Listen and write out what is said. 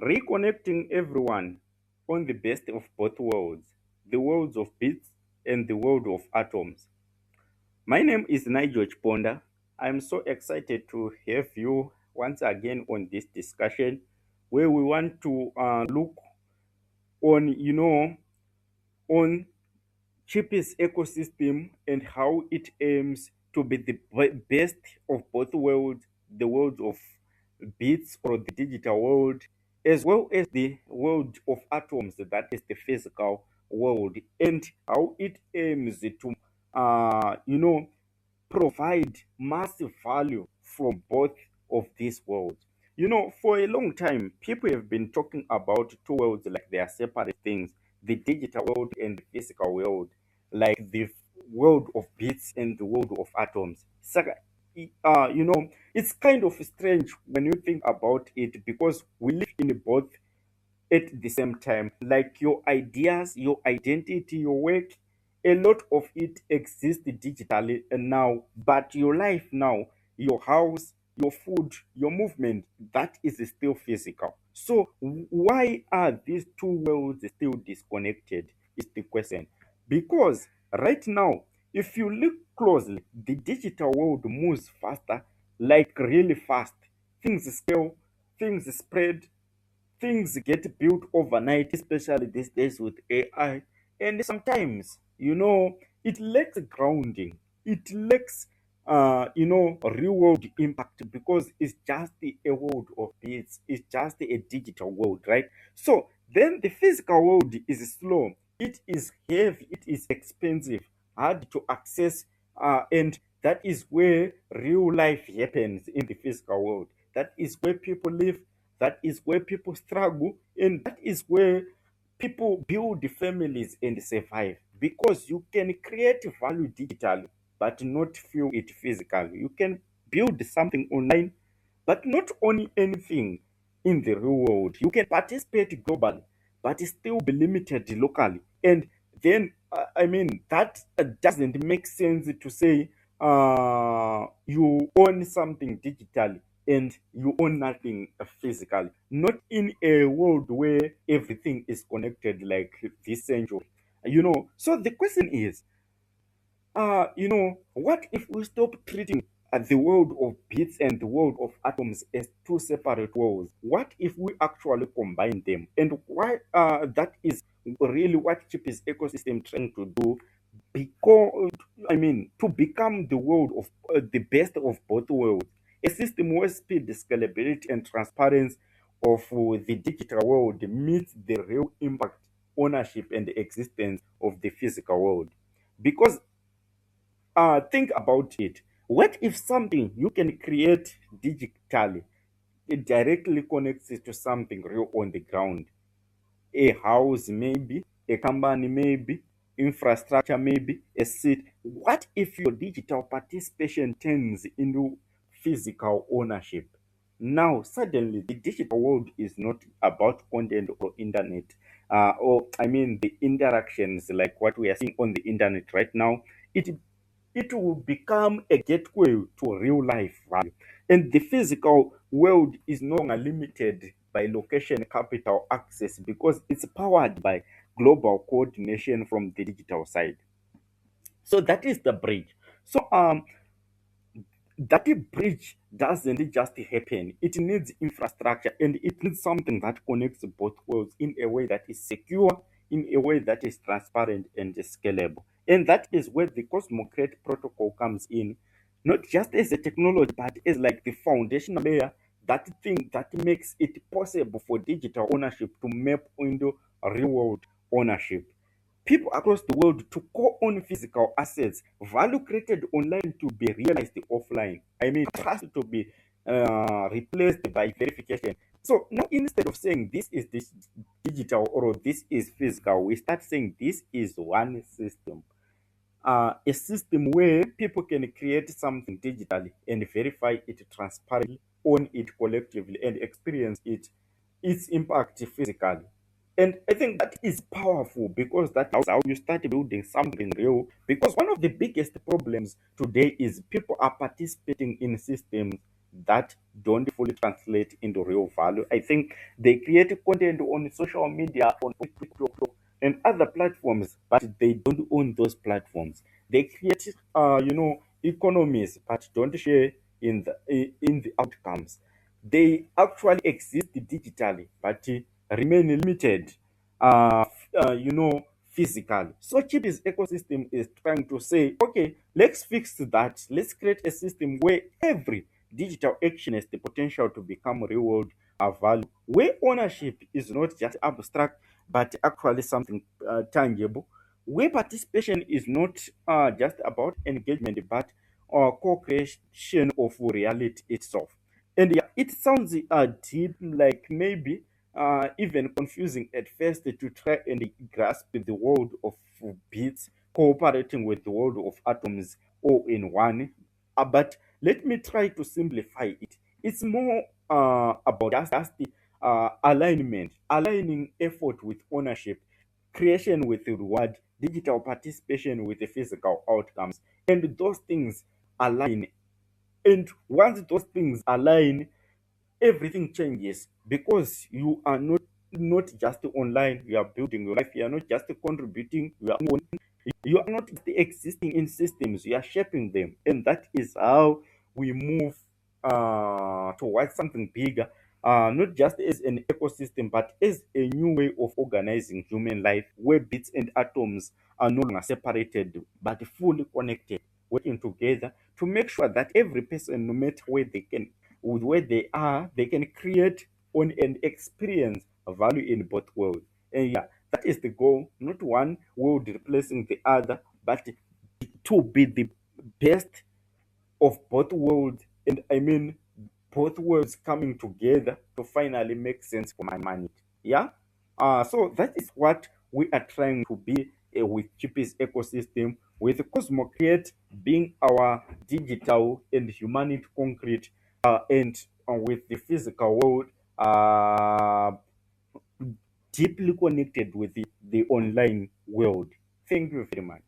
reconnecting everyone on the best of both worlds, the worlds of bits and the world of atoms. My name is Nigel Chiponda. I'm so excited to have you once again on this discussion where we want to look on, on Chipies Ecosystem and how it aims to be the best of both worlds, the world of bits or the digital world, as well as the world of atoms, that is the physical world, and how it aims to, provide massive value from both of these worlds. For a long time, people have been talking about two worlds like they are separate things, the digital world and the physical world, like the world of bits and the world of atoms. So, it's kind of strange when you think about it because we live in both at the same time. Like your ideas, your identity, your work, a lot of it exists digitally now, but your life now, your house, your food, your movement, that is still physical. So, why are these two worlds still disconnected? Is the question. Because right now, if you look closely, the digital world moves faster, like really fast. Things scale, things spread, things get built overnight, especially these days with AI. And sometimes, it lacks grounding. It lacks, real world impact because it's just a world of bits. It's just a digital world, right? So then the physical world is slow. It is heavy. It is expensive, hard to access, and that is where real life happens in the physical world. That is where people live, that is where people struggle, and that is where people build families and survive. Because you can create value digitally, but not feel it physically. You can build something online, but not own anything in the real world. You can participate globally, but still be limited locally. And then, that doesn't make sense to say you own something digitally and you own nothing physically. Not in a world where everything is connected like this century. So the question is, what if we stop treating the world of bits and the world of atoms as two separate worlds? What if we actually combine them? And why that is really what Chipies ecosystem trying to do, because to become the world of the best of both worlds, a system where speed, scalability, and transparency of the digital world meets the real impact, ownership, and existence of the physical world. Because think about it. What if something you can create digitally, it directly connects it to something real on the ground? A house, maybe, a company, maybe, infrastructure, maybe, a seat. What if your digital participation turns into physical ownership? Now, suddenly, the digital world is not about content or internet, the interactions like what we are seeing on the internet right now. It it will become a gateway to real life value. And the physical world is no longer limited by location, capital, access because it's powered by global coordination from the digital side. So that is the bridge. So that bridge doesn't just happen. It needs infrastructure and it needs something that connects both worlds in a way that is secure, in a way that is transparent and scalable. And that is where the Cosmocreate Protocol comes in, not just as a technology, but as like the foundational layer, that thing that makes it possible for digital ownership to map into real world ownership. People across the world to co-own physical assets, value created online to be realized offline. Trust to be replaced by verification. So now instead of saying this digital or this is physical, we start saying this is one system. A system where people can create something digitally and verify it transparently, own it collectively, and experience its impact physically. And I think that is powerful because that's how you start building something real. Because one of the biggest problems today is people are participating in systems that don't fully translate into real value. I think they create content on social media, on TikTok and other platforms, but they don't own those platforms. They create, economies, but don't share in the outcomes. They actually exist digitally, but remain limited, physically. So Chipies ecosystem is trying to say, okay, let's fix that. Let's create a system where every digital action has the potential to become real world value, where ownership is not just abstract, but actually something tangible, where participation is not just about engagement, but co-creation of reality itself. And yeah, it sounds deep, like maybe even confusing at first to try and grasp the world of bits cooperating with the world of atoms all in one. But let me try to simplify it. It's more about just the alignment, aligning effort with ownership, creation with the reward, digital participation with the physical outcomes, and those things align. And once those things align, everything changes because you are not just online, you are building your life. You are not just contributing, you are not existing in systems, you are shaping them. And that is how we move towards something bigger, not just as an ecosystem, but as a new way of organizing human life, where bits and atoms are no longer separated but fully connected, working together to make sure that every person, no matter where they can, with where they are, they can create on and experience value in both worlds. And yeah, that is the goal, not one world replacing the other, but to be the best of both worlds. And I mean, both worlds coming together to finally make sense for humanity. Yeah. So that is what we are trying to be with Chipies ecosystem, with Cosmocreate being our digital and humanity concrete, and with the physical world uh, deeply connected with the online world. Thank you very much.